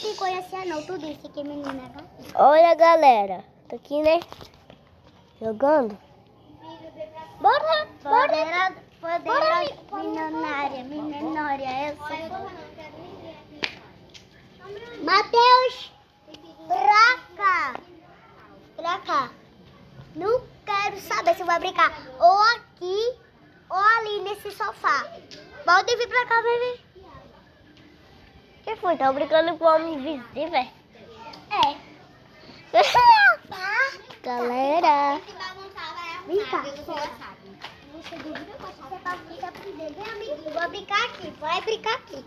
te conhecia não, tu disse que menina, tá? Olha, galera. Tô aqui, né? Jogando. Bora! Milionária, eu sou. Matheus! Pra cá. Não quero saber se vai brincar ou aqui ou ali nesse sofá. Pode vir pra cá, bebê. Que foi? Tá brincando com o homem invisível? É. Galera. Vem cá. Você duvida que você pode brincar com o bebê, amiguinho? Vou brincar aqui. Vai brincar aqui.